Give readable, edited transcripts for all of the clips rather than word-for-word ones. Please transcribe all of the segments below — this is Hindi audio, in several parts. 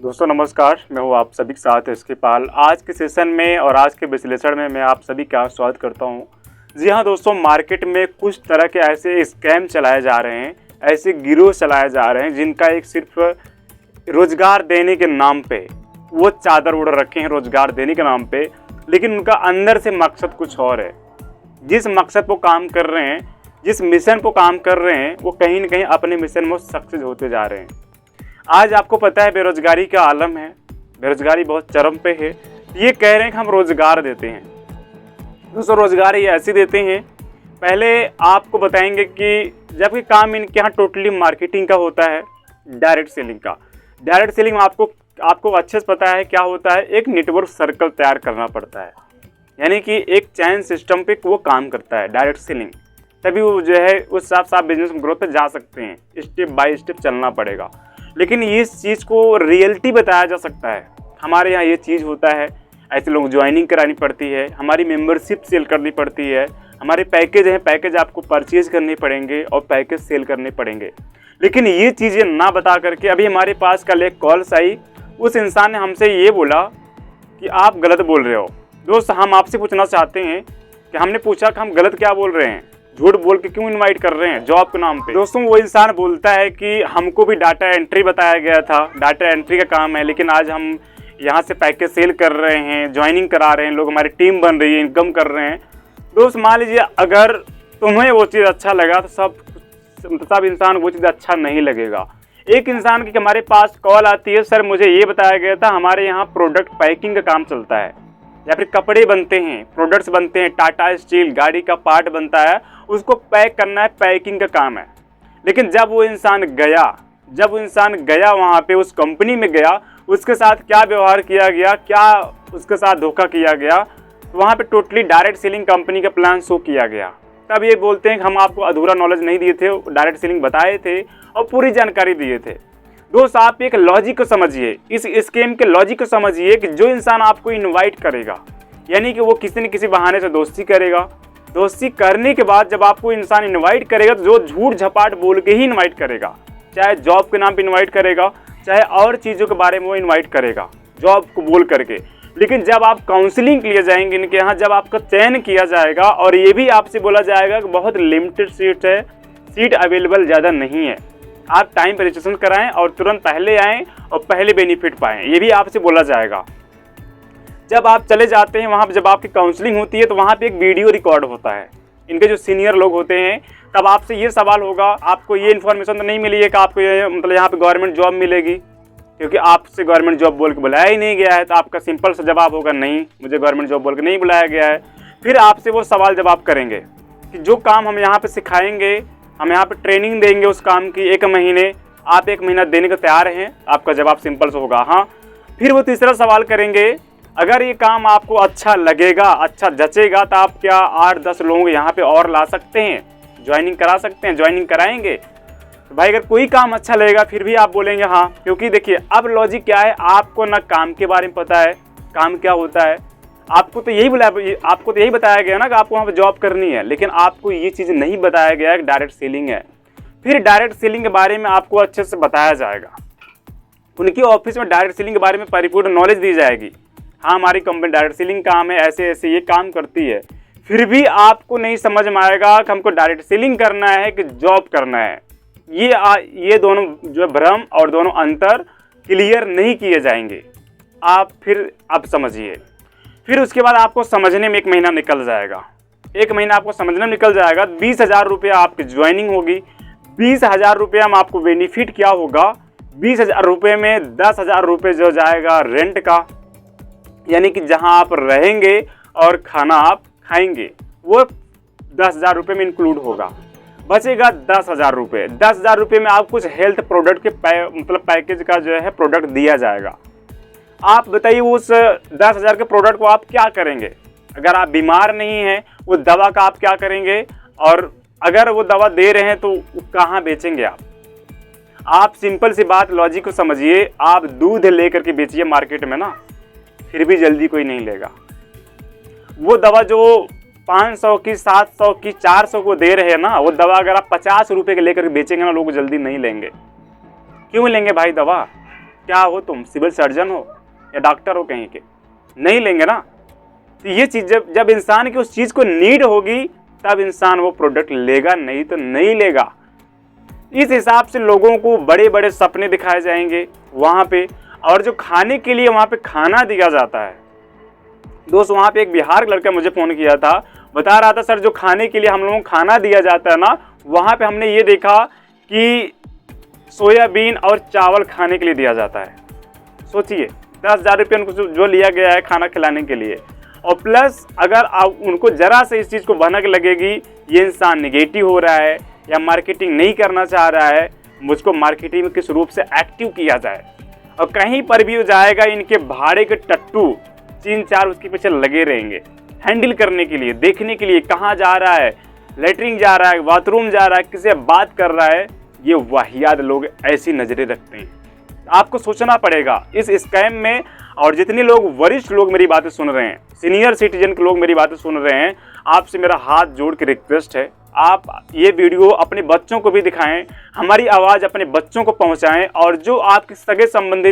दोस्तों नमस्कार, मैं हूं आप सभी के साथ एसके पाल। आज के सेशन में और आज के विश्लेषण में मैं आप सभी का स्वागत करता हूं। जी हां दोस्तों, मार्केट में कुछ तरह के ऐसे स्कैम चलाए जा रहे हैं, ऐसे गिरोह चलाए जा रहे हैं जिनका एक सिर्फ रोजगार देने के नाम पे वो चादर ओढ़ रखे हैं रोजगार देने के नाम पे, लेकिन उनका अंदर से मकसद कुछ और है। जिस मकसद पर काम कर रहे हैं, जिस मिशन पर काम कर रहे हैं, वो कहीं ना कहीं अपने मिशन में सक्सेस होते जा रहे हैं। आज आपको पता है बेरोजगारी का आलम है, बेरोजगारी बहुत चरम पे है। ये कह रहे हैं कि हम रोजगार देते हैं। दोस्तों रोजगार ये ऐसे देते हैं, पहले आपको बताएंगे कि जबकि काम इनके यहाँ टोटली मार्केटिंग का होता है, डायरेक्ट सेलिंग का। डायरेक्ट सेलिंग में आपको अच्छे से पता है क्या होता है, एक नेटवर्क सर्कल तैयार करना पड़ता है, यानी कि एक चैन सिस्टम पे वो काम करता है डायरेक्ट सेलिंग। तभी वो जो है उस साफ बिजनेस ग्रोथ पे जा सकते हैं, स्टेप बाय स्टेप चलना पड़ेगा। लेकिन इस चीज़ को रियलिटी बताया जा सकता है। हमारे यहाँ ये चीज़ होता है, ऐसे लोग ज्वाइनिंग करानी पड़ती है, हमारी मेंबरशिप सेल करनी पड़ती है, हमारे पैकेज हैं, पैकेज आपको परचेज करने पड़ेंगे और पैकेज सेल करने पड़ेंगे। लेकिन ये चीज़ें ना बता करके अभी हमारे पास कल एक कॉल्स आई, उस इंसान ने हमसे ये बोला कि आप गलत बोल रहे हो। दोस्त हम आपसे पूछना चाहते हैं कि हमने पूछा कि हम गलत क्या बोल रहे हैं, झूठ बोल के क्यों इनवाइट कर रहे हैं जॉब के नाम पे। दोस्तों वो इंसान बोलता है कि हमको भी डाटा एंट्री बताया गया था, डाटा एंट्री का काम है, लेकिन आज हम यहाँ से पैकेज सेल कर रहे हैं, ज्वाइनिंग करा रहे हैं, लोग हमारी टीम बन रही है, इनकम कर रहे हैं। दोस्त मान लीजिए अगर तुम्हें वो चीज़ अच्छा लगा तो सब इंसान वो चीज़ अच्छा नहीं लगेगा। एक इंसान की हमारे पास कॉल आती है, सर मुझे ये बताया गया था हमारे यहाँ प्रोडक्ट पैकिंग का काम चलता है, या फिर कपड़े बनते हैं, प्रोडक्ट्स बनते हैं, टाटा स्टील गाड़ी का पार्ट बनता है, उसको पैक करना है, पैकिंग का काम है। लेकिन जब वो इंसान गया वहाँ पे उस कंपनी में गया, उसके साथ क्या व्यवहार किया गया, क्या उसके साथ धोखा किया गया, तो वहाँ पे टोटली डायरेक्ट सेलिंग कंपनी का प्लान शो किया गया। तब ये बोलते हैं कि हम आपको अधूरा नॉलेज नहीं दिए थे, डायरेक्ट सेलिंग बताए थे और पूरी जानकारी दिए थे। दोस्त आप एक लॉजिक को समझिए, इस स्कीम के लॉजिक को समझिए कि जो इंसान आपको इनवाइट करेगा, यानी कि वो किसी न किसी बहाने से दोस्ती करेगा। दोस्ती करने के बाद जब आपको इंसान इनवाइट करेगा तो जो झूठ झपाट बोल के ही इनवाइट करेगा, चाहे जॉब के नाम पे इनवाइट करेगा, चाहे और चीज़ों के बारे में वो इनवाइट करेगा जॉब को बोल करके। लेकिन जब आप काउंसलिंग के लिए जाएंगे इनके यहाँ, जब आपका चयन किया जाएगा और ये भी आपसे बोला जाएगा कि बहुत लिमिटेड सीट है, सीट अवेलेबल ज़्यादा नहीं है, आप टाइम पर रजिस्ट्रेशन कराएं और तुरंत पहले आएँ और पहले बेनिफिट पाएँ, ये भी आपसे बोला जाएगा। जब आप चले जाते हैं वहाँ पर, जब आपकी काउंसलिंग होती है तो वहाँ पे एक वीडियो रिकॉर्ड होता है, इनके जो सीनियर लोग होते हैं, तब आपसे ये सवाल होगा, आपको ये इन्फॉर्मेशन तो नहीं मिली है कि आपको ये मतलब यहाँ पे गवर्नमेंट जॉब मिलेगी, क्योंकि आपसे गवर्नमेंट जॉब बोल के बुलाया ही नहीं गया है। तो आपका सिंपल सा जवाब होगा नहीं, मुझे गवर्नमेंट जॉब बोल के नहीं बुलाया गया है। फिर आपसे वो सवाल जवाब करेंगे कि जो काम हम यहाँ पर सिखाएँगे, हम यहाँ पर ट्रेनिंग देंगे उस काम की 1 महीने, आप 1 महीना देने को तैयार हैं? आपका जवाब सिंपल सा होगा हाँ। फिर वो तीसरा सवाल करेंगे, अगर ये काम आपको अच्छा लगेगा, अच्छा जचेगा, तो आप क्या 8-10 लोग यहाँ पे और ला सकते हैं, ज्वाइनिंग करा सकते हैं, ज्वाइनिंग कराएंगे? तो भाई अगर कोई काम अच्छा लगेगा फिर भी आप बोलेंगे हाँ, क्योंकि देखिए अब लॉजिक क्या है, आपको ना काम के बारे में पता है, काम क्या होता है, आपको तो यही बताया गया ना कि आपको वहाँ पर जॉब करनी है, लेकिन आपको ये चीज़ नहीं बताया गया कि डायरेक्ट सेलिंग है। फिर डायरेक्ट सेलिंग के बारे में आपको अच्छे से बताया जाएगा, उनकी ऑफिस में डायरेक्ट सेलिंग के बारे में परिपूर्ण नॉलेज दी जाएगी। हाँ हमारी कंपनी डायरेक्ट सेलिंग काम है, ऐसे ऐसे ये काम करती है। फिर भी आपको नहीं समझ में आएगा कि हमको डायरेक्ट सेलिंग करना है कि जॉब करना है। ये दोनों जो भ्रम और दोनों अंतर क्लियर नहीं किए जाएंगे। आप फिर अब समझिए, फिर उसके बाद आपको समझने में 1 महीना निकल जाएगा, 1 महीना आपको समझने में निकल जाएगा। 20,000 रुपया आपकी ज्वाइनिंग होगी, 20,000 रुपया में आपको बेनिफिट क्या होगा, 20,000 रुपये में 10,000 रुपये जो जाएगा रेंट का, यानी कि जहां आप रहेंगे और खाना आप खाएंगे, वो 10,000 रुपये में इंक्लूड होगा। बचेगा 10,000 रुपये। 10,000 रुपये में आप कुछ हेल्थ प्रोडक्ट के मतलब पैकेज का जो है प्रोडक्ट दिया जाएगा। आप बताइए उस 10,000 के प्रोडक्ट को आप क्या करेंगे? अगर आप बीमार नहीं हैं, वो दवा का आप क्या करेंगे? और अगर वो दवा दे रहे हैं तो कहाँ बेचेंगे आप सिंपल सी बात, लॉजिक को समझिए। आप दूध लेकर के बेचिए मार्केट में ना, फिर भी जल्दी कोई नहीं लेगा। वो दवा जो 500 की, 700 की, 400 को दे रहे हैं ना, वो दवा अगर आप 50 रुपये के लेकर बेचेंगे ना, लोग जल्दी नहीं लेंगे। क्यों लेंगे भाई दवा? क्या हो तुम, सिविल सर्जन हो या डॉक्टर हो कहीं के? नहीं लेंगे ना। तो ये चीज़ जब इंसान की उस चीज़ को नीड होगी तब इंसान वो प्रोडक्ट लेगा, नहीं तो नहीं लेगा। इस हिसाब से लोगों को बड़े बड़े सपने दिखाए जाएंगे वहाँ पे, और जो खाने के लिए वहाँ पे खाना दिया जाता है। दोस्त वहाँ पे एक बिहार का लड़का मुझे फ़ोन किया था, बता रहा था सर जो खाने के लिए हम लोगों को खाना दिया जाता है ना, वहाँ पे हमने ये देखा कि सोयाबीन और चावल खाने के लिए दिया जाता है। सोचिए 10,000 रुपये उनको जो लिया गया है खाना खिलाने के लिए, और प्लस अगर आप उनको ज़रा से इस चीज़ को भनक लगेगी ये इंसान निगेटिव हो रहा है या मार्केटिंग नहीं करना चाह रहा है, मुझको मार्केटिंग में किस रूप से एक्टिव किया जाए, और कहीं पर भी हो जाएगा इनके भाड़े के टट्टू 3-4 उसके पीछे लगे रहेंगे हैंडल करने के लिए, देखने के लिए कहाँ जा रहा है, लेटरिन जा रहा है, बाथरूम जा रहा है, किसी बात कर रहा है। ये वाहियात लोग ऐसी नज़रें रखते हैं। आपको सोचना पड़ेगा इस स्कैम में। और जितने लोग वरिष्ठ लोग मेरी बातें सुन रहे हैं, सीनियर सिटीजन के लोग मेरी बातें सुन रहे हैं, आपसे मेरा हाथ जोड़ के रिक्वेस्ट है, आप ये वीडियो अपने बच्चों को भी दिखाएं, हमारी आवाज़ अपने बच्चों को पहुंचाएं, और जो आपके सगे संबंधी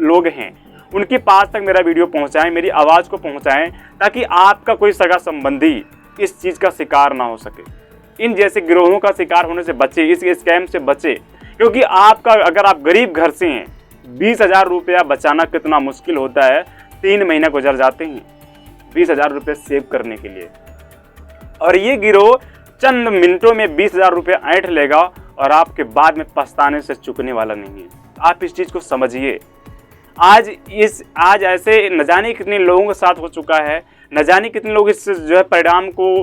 लोग हैं उनके पास तक मेरा वीडियो पहुंचाएं, मेरी आवाज़ को पहुंचाएं, ताकि आपका कोई सगा संबंधी इस चीज़ का शिकार ना हो सके, इन जैसे गिरोहों का शिकार होने से बचे, इस स्कैम से बचे। क्योंकि आपका अगर आप गरीब घर से हैं, 20,000 रुपया बचाना कितना मुश्किल होता है, 3 महीने गुजर जाते हैं 20,000 रुपये सेव करने के लिए, और ये गिरोह चंद मिनटों में 20,000 रुपये ऐंठ लेगा और आपके बाद में पछताने से चुकने वाला नहीं है। आप इस चीज़ को समझिए। आज ऐसे न जाने कितने लोगों के साथ हो चुका है, न जाने कितने लोग इस जो है परिणाम को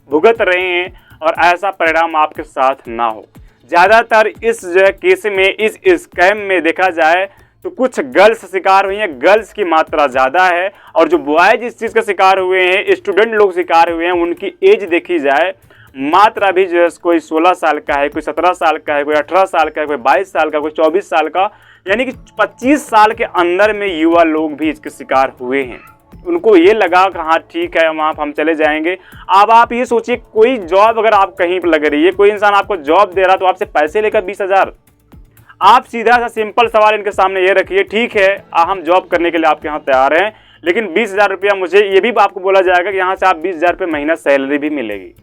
भुगत रहे हैं, और ऐसा परिणाम आपके साथ ना हो। ज़्यादातर इस जो है केस में, इस स्कैम में देखा जाए तो कुछ गर्ल्स शिकार हुई हैं, गर्ल्स की मात्रा ज़्यादा है, और जो बॉयज इस चीज़ का शिकार हुए हैं, स्टूडेंट लोग शिकार हुए हैं, उनकी एज देखी जाए मात्रा भी जो है कोई 16 साल का है, कोई 17 साल का है, कोई 18 साल का है, कोई 22 साल का, कोई 24 साल का, यानी कि 25 साल के अंदर में युवा लोग भी इसके शिकार हुए हैं। उनको ये लगा कि हाँ ठीक है वहाँ हम चले जाएंगे। अब आप ये सोचिए, कोई जॉब अगर आप कहीं पर लग रही है, कोई इंसान आपको जॉब दे रहा तो आपसे पैसे लेकर 20,000, आप सीधा सा सिंपल सवाल इनके सामने ये रखिए, ठीक है हम जॉब करने के लिए आपके यहाँ तैयार हैं, लेकिन 20,000 रुपया मुझे, ये भी आपको बोला जाएगा कि यहाँ से आप 20,000 रुपये महीना सैलरी भी मिलेगी।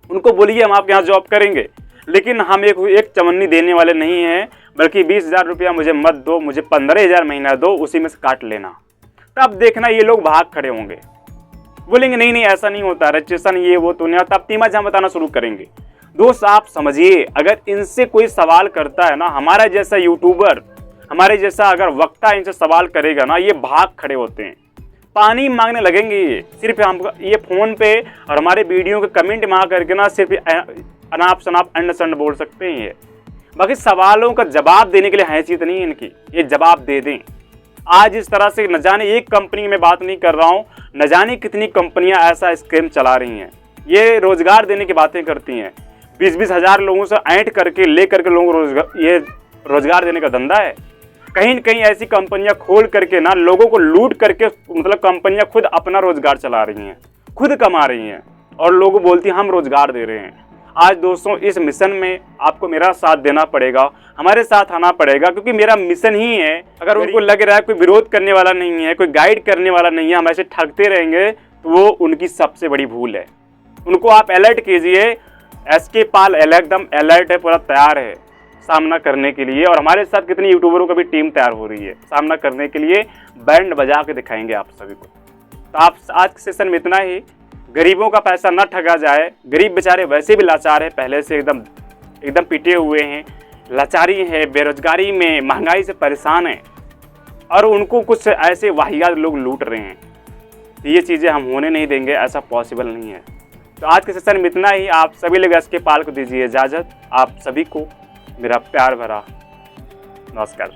उनको बोलिए हम आपके यहाँ जॉब करेंगे, लेकिन हम एक चवन्नी देने वाले नहीं हैं, बल्कि 20,000 रुपया मुझे मत दो, मुझे 15,000 महीना दो, उसी में से काट लेना। तब देखना ये लोग भाग खड़े होंगे, बोलेंगे नहीं नहीं ऐसा नहीं होता, रजिस्ट्रेशन ये वो तो नहीं, तब तीमा जहाँ बताना शुरू करेंगे। दोस्त आप समझिए, अगर इनसे कोई सवाल करता है ना, हमारा जैसा यूट्यूबर, हमारे जैसा अगर वक्ता इनसे सवाल करेगा ना, ये भाग खड़े होते हैं, पानी मांगने लगेंगे। ये सिर्फ हम ये फ़ोन पे और हमारे वीडियो के कमेंट मांग करके ना सिर्फ अनाप शनाप अंड संड बोल सकते हैं ये, बाकी सवालों का जवाब देने के लिए हैसियत नहीं है इनकी, ये जवाब दे दें। आज इस तरह से न जाने एक कंपनी में बात नहीं कर रहा हूँ, न जाने कितनी कंपनियां ऐसा स्कीम चला रही हैं, ये रोजगार देने की बातें करती हैं, 20-20 हज़ार लोगों से ऐंठ करके ले करके लोगों को ये रोजगार देने का धंधा है। कहीं न कहीं ऐसी कंपनियां खोल करके ना लोगों को लूट करके, मतलब कंपनियां खुद अपना रोजगार चला रही हैं, खुद कमा रही हैं, और लोग बोलती हैं हम रोजगार दे रहे हैं। आज दोस्तों इस मिशन में आपको मेरा साथ देना पड़ेगा, हमारे साथ आना पड़ेगा, क्योंकि मेरा मिशन ही है। अगर उनको लग रहा है कोई विरोध करने वाला नहीं है, कोई गाइड करने वाला नहीं है, हम ऐसे ठगते रहेंगे, तो वो उनकी सबसे बड़ी भूल है। उनको आप अलर्ट कीजिए, एसके पाल एकदम अलर्ट है, पूरा तैयार है सामना करने के लिए, और हमारे साथ कितनी यूट्यूबरों का भी टीम तैयार हो रही है सामना करने के लिए। बैंड बजा के दिखाएंगे आप सभी को। तो आप आज के सेशन में इतना ही। गरीबों का पैसा न ठगा जाए, गरीब बेचारे वैसे भी लाचार है, पहले से एकदम पिटे हुए हैं, लाचारी है, बेरोजगारी में, महंगाई से परेशान है, और उनको कुछ ऐसे वाहियात लोग लूट रहे हैं। ये चीज़ें हम होने नहीं देंगे, ऐसा पॉसिबल नहीं है। तो आज के सेशन में इतना ही। आप सभी लोग एसके पाल को दीजिए इजाज़त। आप सभी को मेरा प्यार भरा नमस्कार।